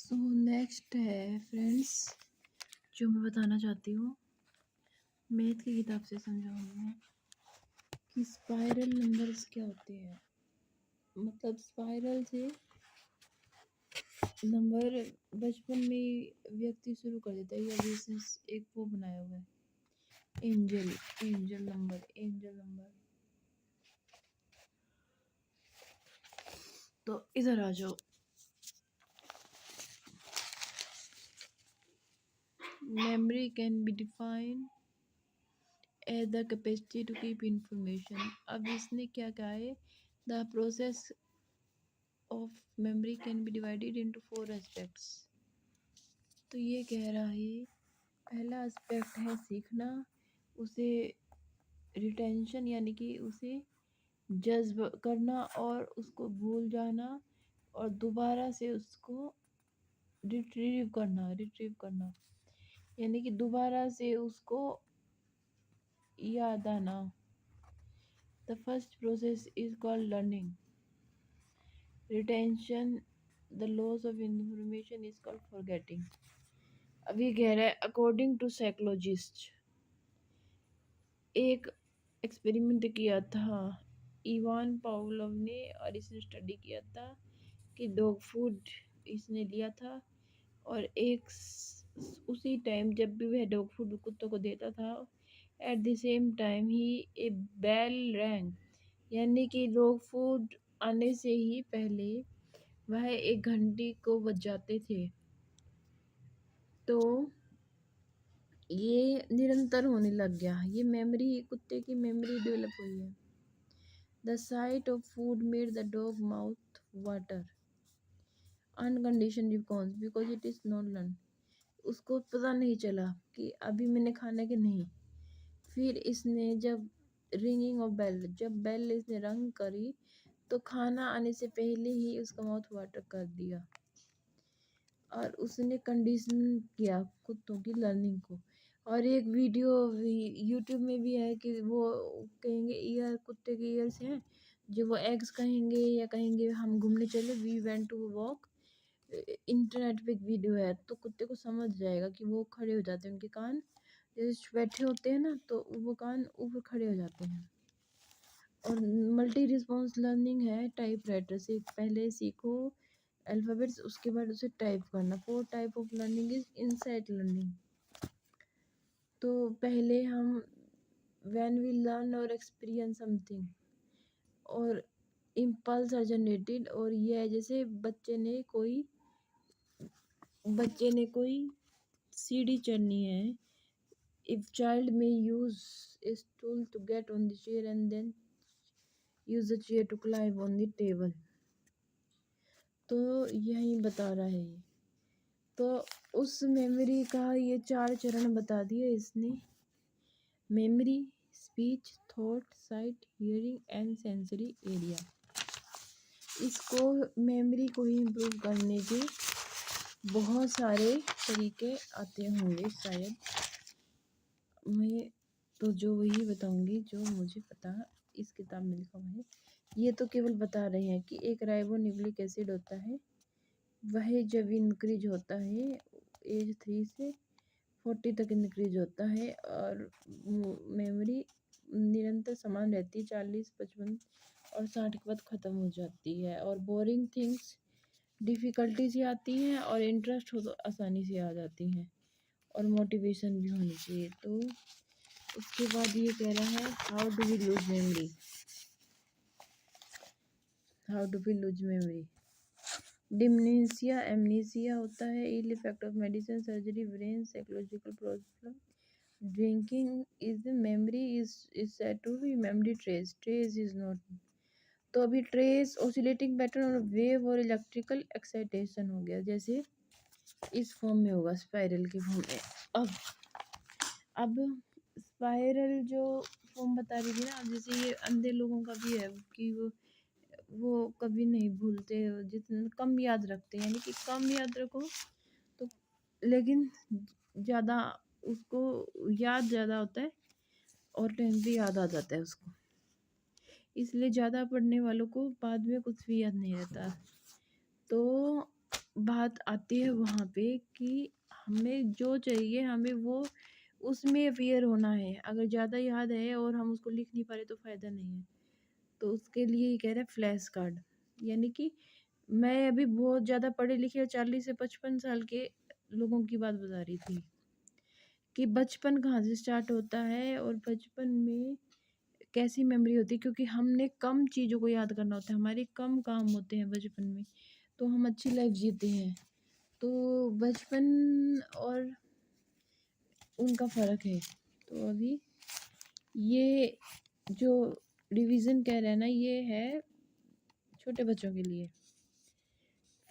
So next है friends, जो मैं बताना चाहती हूँ, मैथ की किताब से समझाऊंगी मैं कि स्पाइरल नंबर्स क्या होते हैं। मतलब स्पाइरल से नंबर बचपन में व्यक्ति शुरू कर देता है। या बिजनेस एक वो बनाया हुआ है, एंजल एंजल नंबर। तो इधर आ जाओ। Memory can be defined as the capacity to keep information. अब इसने क्या कहा है, the process of memory can be divided into 4 aspects. तो ये कह रहा है, पहला एस्पेक्ट है सीखना, उसे रिटेंशन यानी कि उसे जज्ब करना और उसको भूल जाना, और दोबारा से उसको रिट्रीव करना यानी कि दोबारा से उसको याद आना। The first process is called learning. Retention, the loss of information is called forgetting. अभी कह रहा है, अकॉर्डिंग टू साइकोलॉजिस्ट, एक एक्सपेरिमेंट किया था इवान पावलोव ने, और इसने स्टडी किया था कि डॉग फूड इसने लिया था, और उसी टाइम जब भी वह डॉग फूड कुत्तों को देता था, एट द सेम टाइम ही ए बेल रैंग, यानी कि डॉग फूड आने से ही पहले वह एक घंटी को बजाते थे। तो ये निरंतर होने लग गया, ये मेमोरी, कुत्ते की मेमोरी डेवलप हुई है। The sight of food made the dog mouth water, uncondition response because it is not learn. उसको पता नहीं चला कि अभी मैंने खाना कि नहीं। फिर इसने जब रिंगिंग ऑफ बेल, जब बेल इसने रंग करी, तो खाना आने से पहले ही उसका माउथ वाटर कर दिया, और उसने कंडीशन किया कुत्तों की लर्निंग को। और एक वीडियो यूट्यूब में भी है कि वो कहेंगे ईयर, कुत्ते के ईयर से हैं, जो वो एग्स कहेंगे या कहेंगे हम घूमने चले, we went to walk. Internet पे एक वीडियो है, तो कुत्ते को समझ जाएगा कि वो खड़े हो जाते हैं, उनके कान जैसे बैठे होते हैं ना, तो वो कान ऊपर खड़े हो जाते हैं। और मल्टी रिस्पॉन्स लर्निंग है टाइप राइटर से, पहले सीखो अल्फ़ाबेट्स, उसके बाद उसे टाइप करना। 4 type of learning is insight learning. तो पहले हम व्हेन वी लर्न और एक्सपीरियंस समथिंग, और इम्पल्स आर जनरेटेड, और ये है जैसे बच्चे ने कोई सीढ़ी चढ़नी है। इफ चाइल्ड में use a stool to get on the chair and then use the chair to climb on the table। तो यही बता रहा है ये। तो उस मेमोरी का ये 4 चरण बता दिए इसने। Memory, speech, thought, site, hearing and sensory area. इसको मेमोरी को ही इम्प्रूव करने के बहुत सारे तरीके आते होंगे शायद। मैं तो जो वही बताऊंगी जो मुझे पता इस किताब में लिखा हुआ है। ये तो केवल बता रहे हैं कि एक राइबोन्यूक्लिक एसिड होता है, वह जब इंक्रीज होता है एज 3 से 40 तक इंक्रीज होता है, और मेमोरी निरंतर समान रहती है, 40, 55 और 60 के बाद ख़त्म हो जाती है। और बोरिंग थिंग्स डिफ़िकल्टी से आती हैं, और इंटरेस्ट हो तो आसानी से आ जाती हैं, और मोटिवेशन भी होनी चाहिए। तो उसके बाद ये कह रहा है, how do we lose memory. How do we lose memory. Dementia, amnesia होता है, ill effect of medicine, surgery, brain, psychological problem. Drinking is memory is said to be memory trace is not. तो अभी trace oscillating pattern और wave और electrical excitation हो गया, जैसे इस फॉर्म में होगा, स्पाइरल के फॉर्म में। अब स्पाइरल जो फॉर्म बता रही थी ना, जैसे ये अंधे लोगों का भी है कि वो कभी नहीं भूलते, जितना कम याद रखते हैं, यानी कि कम याद रखो तो, लेकिन ज़्यादा उसको याद ज़्यादा होता है, और टाइम पे याद आ जाता है उसको। इसलिए ज़्यादा पढ़ने वालों को बाद में कुछ भी याद नहीं रहता। तो बात आती है वहाँ पे कि हमें जो चाहिए हमें वो उसमें अवेयर होना है। अगर ज़्यादा याद है और हम उसको लिख नहीं पा रहे तो फ़ायदा नहीं है। तो उसके लिए ये कह रहा है फ्लैश कार्ड। यानी कि मैं अभी बहुत ज़्यादा पढ़े लिखे 40 से 55 साल के लोगों की बात बता रही थी कि बचपन कहाँ से स्टार्ट होता है और बचपन में कैसी मेमोरी होती है, क्योंकि हमने कम चीज़ों को याद करना होता है, हमारे कम काम होते हैं बचपन में, तो हम अच्छी लाइफ जीते हैं। तो बचपन और उनका फ़र्क है। तो अभी ये जो रिवीजन कह रहे हैं ना, ये है छोटे बच्चों के लिए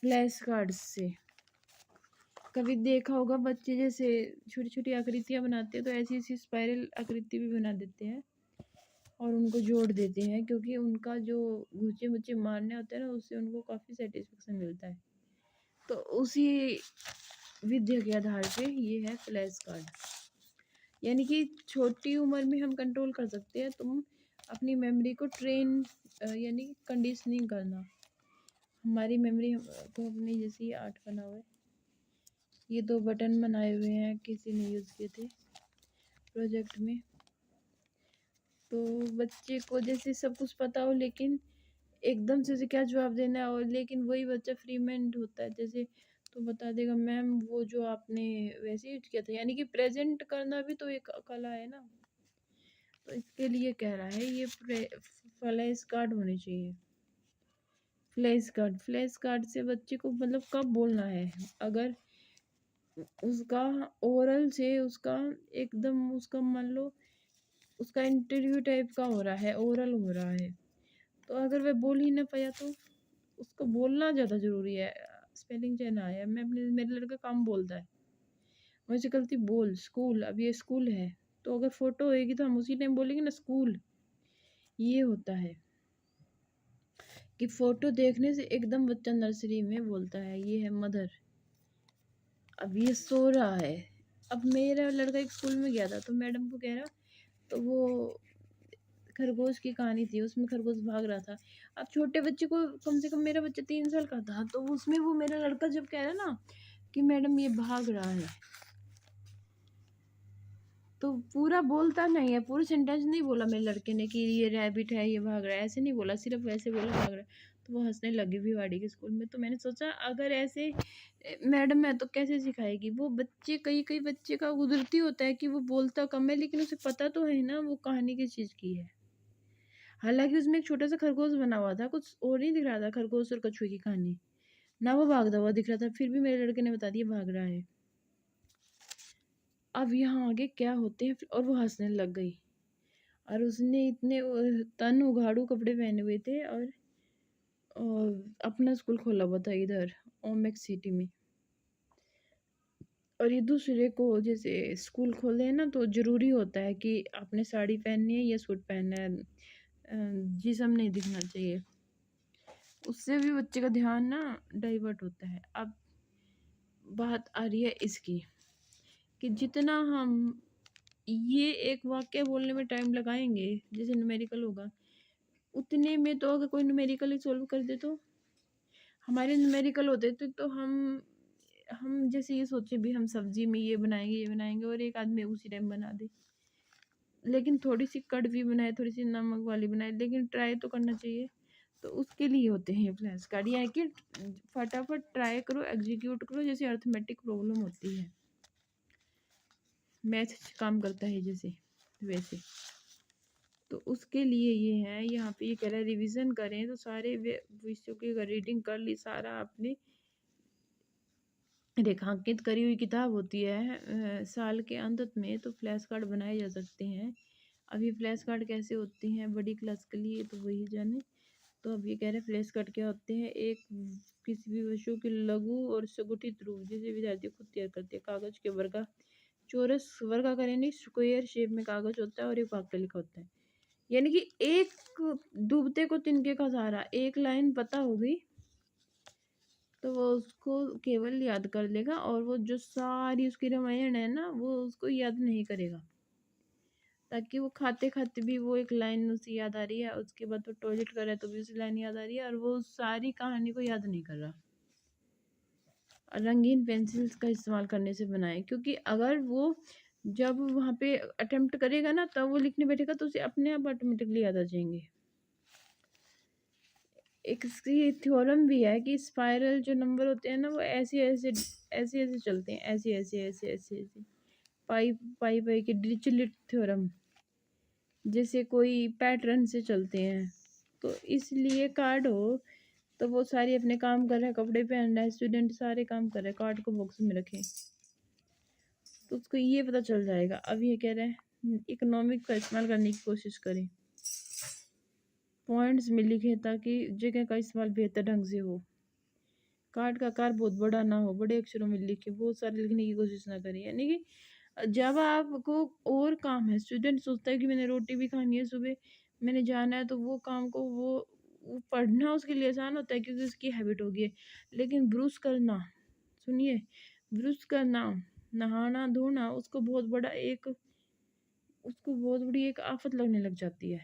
फ्लैश कार्ड्स से। कभी देखा होगा बच्चे जैसे छोटी छोटी आकृतियाँ बनाते हैं तो ऐसी ऐसी स्पाइरल आकृति भी बना देते हैं और उनको जोड़ देते हैं, क्योंकि उनका जो घुचे मुचे मारने होते हैं ना, उससे उनको काफ़ी सेटिस्फेक्शन मिलता है। तो उसी विद्या के आधार पे ये है फ्लैश कार्ड। यानी कि छोटी उम्र में हम कंट्रोल कर सकते हैं। तुम अपनी मेमोरी को ट्रेन यानी कि कंडीशनिंग करना। हमारी मेमोरी को अपनी जैसी आर्ट बना हुआ है। ये 2 बटन बनाए हुए हैं, किसी ने यूज़ किए थे प्रोजेक्ट में। तो बच्चे को जैसे सब कुछ पता हो लेकिन एकदम से उसे क्या जवाब देना है, और लेकिन वही बच्चा फ्री माइंड होता है। जैसे तो बता देगा मैम वो जो आपने वैसे यूज किया था। यानी कि प्रेजेंट करना भी तो एक कला है ना। तो इसके लिए कह रहा है ये फ्लैश कार्ड होने चाहिए। फ्लैश कार्ड से बच्चे को मतलब कब बोलना है, अगर उसका ओरल से उसका एकदम उसका मान लो उसका इंटरव्यू टाइप का हो रहा है, ओरल हो रहा है, तो अगर वह बोल ही ना पाया तो उसको बोलना ज़्यादा ज़रूरी है। स्पेलिंग चेंज आया, मैं अपने मेरे लड़का कम बोलता है, मुझे गलती बोल स्कूल, अब ये स्कूल है तो अगर फ़ोटो होएगी तो हम उसी टाइम बोलेंगे ना स्कूल। ये होता है कि फ़ोटो देखने से एकदम बच्चा नर्सरी में बोलता है ये है मदर। अब ये सो रहा है। अब मेरा लड़का एक स्कूल में गया था तो मैडम को कह रहा, तो वो खरगोश की कहानी थी, उसमें खरगोश भाग रहा था। अब छोटे बच्चे को, कम से कम मेरा बच्चा 3 साल का था, तो उसमें वो मेरा लड़का जब कह रहा ना कि मैडम ये भाग रहा है, तो पूरा बोलता नहीं है, पूरा सेंटेंस नहीं बोला मेरे लड़के ने कि ये रैबिट है ये भाग रहा है, ऐसे नहीं बोला, सिर्फ वैसे बोला भाग रहा है। तो वो हंसने लगी भिवाड़ी के स्कूल में। तो मैंने सोचा अगर ऐसे मैडम है तो कैसे सिखाएगी वो बच्चे। कई कई बच्चे का कुदरती होता है कि वो बोलता कम है लेकिन उसे पता तो है ना वो कहानी किस चीज़ की है। हालांकि उसमें एक छोटा सा खरगोश बना हुआ था, कुछ और नहीं दिख रहा था, खरगोश और कछुए की कहानी ना, वो भागता हुआ दिख रहा था, फिर भी मेरे लड़के ने बता दिया भाग रहा है। अब यहाँ आगे क्या होते हैं, और वो हंसने लग गई। और उसने इतने तन उघाड़ू कपड़े पहने हुए थे और अपना स्कूल खोला हुआ था इधर ओमेक्स सिटी में। और ये दूसरे को जैसे स्कूल खोले हैं ना, तो ज़रूरी होता है कि आपने साड़ी पहननी है या सूट पहनना है, जिस्म नहीं दिखना चाहिए। उससे भी बच्चे का ध्यान ना डाइवर्ट होता है। अब बात आ रही है इसकी कि जितना हम ये एक वाक्य बोलने में टाइम लगाएंगे जैसे न्यूमेरिकल होगा, उतने में तो अगर कोई न्यूमेरिकल ही सॉल्व कर दे तो हमारे न्यूमेरिकल होते थे, तो हम जैसे ये सोचे भी हम सब्जी में ये बनाएंगे और एक आदमी उसी टाइम बना दे, लेकिन थोड़ी सी कड़वी बनाए, थोड़ी सी नमक वाली बनाए, लेकिन ट्राई तो करना चाहिए। तो उसके लिए होते हैं ये फ्लैश कार्ड, या कि फटाफट ट्राई करो, एग्जीक्यूट करो, जैसे अर्थमेटिक प्रॉब्लम होती है, मैथ काम करता है जैसे वैसे। तो उसके लिए ये है, यहाँ पे ये कह रहा है रिविज़न करें, तो सारे विषयों की अगर रीडिंग कर ली, सारा आपने रेखांकित करी हुई किताब होती है साल के अंत में, तो फ्लैश कार्ड बनाए जा सकते हैं। अब ये फ्लैश कार्ड कैसे होते हैं बड़ी क्लास के लिए तो वही जाने। तो अब ये कह रहे हैं फ्लैश कार्ड क्या होते हैं, एक किसी भी विषयों के लघु और संगठित रूप जिसे विद्यार्थी खुद तैयार करते हैं। कागज के वर्गा चौरस वर्गाकार यानी स्क्वायर शेप में कागज होता है और एक वाक्य लिखा होता है। यानी कि एक डूबते को तिनके का सहारा, एक लाइन पता होगी तो वो उसको केवल याद कर लेगा, और वो जो सारी उसकी रामायण है ना वो उसको याद नहीं करेगा, ताकि वो खाते खाते भी वो एक लाइन उसे याद आ रही है, उसके बाद वो टॉयलेट कर रहा है तो भी उसे लाइन याद आ रही है, और वो सारी कहानी को याद नहीं कर रहा। रंगीन पेंसिल्स का इस्तेमाल करने से बनाएं, क्योंकि अगर वो जब वहाँ पे अटेम्प्ट करेगा ना तब वो लिखने बैठेगा तो उसे अपने आप ऑटोमेटिकली याद आ जाएंगे। एक इसकी थ्योरम भी है कि स्पाइरल जो नंबर होते हैं ना वो ऐसे ऐसे ऐसे ऐसे चलते हैं, ऐसे ऐसे ऐसे ऐसे ऐसे पाई पाई पाई के डिरिचलेट थ्योरम जैसे कोई पैटर्न से चलते हैं। तो इसलिए कार्ड हो तो वो सारे अपने काम कर रहे हैं, कपड़े पहन रहे हैं, स्टूडेंट सारे काम कर रहे हैं, कार्ड को बॉक्स में रखें तो उसको ये पता चल जाएगा। अब ये कह रहे हैं इकोनॉमिक का इस्तेमाल करने की कोशिश करें, पॉइंट्स में लिखे ताकि जगह का इस्तेमाल बेहतर ढंग से हो। कार्ड का आकार बहुत बड़ा ना हो, बड़े अक्षरों में लिखे, बहुत सारे लिखने की कोशिश ना करें। यानी कि जब आपको और काम है, स्टूडेंट सोचता है कि मैंने रोटी भी खानी है, सुबह मैंने जाना है, तो वो काम को वो पढ़ना उसके लिए आसान होता है क्योंकि उसकी हैबिट होगी है। लेकिन ब्रुश करना, सुनिए, ब्रुश करना, नहाना धोना उसको बहुत बड़ी एक आफत लगने लग जाती है।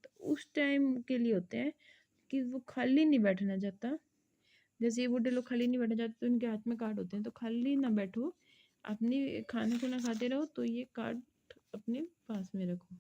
तो उस टाइम के लिए होते हैं कि वो खाली नहीं बैठना चाहता। जैसे ये बूढ़े लोग खाली नहीं बैठना चाहते तो उनके हाथ में कार्ड होते हैं, तो खाली ना बैठो, अपनी खाना खुना खाते रहो, तो ये कार्ड अपने पास में रखो।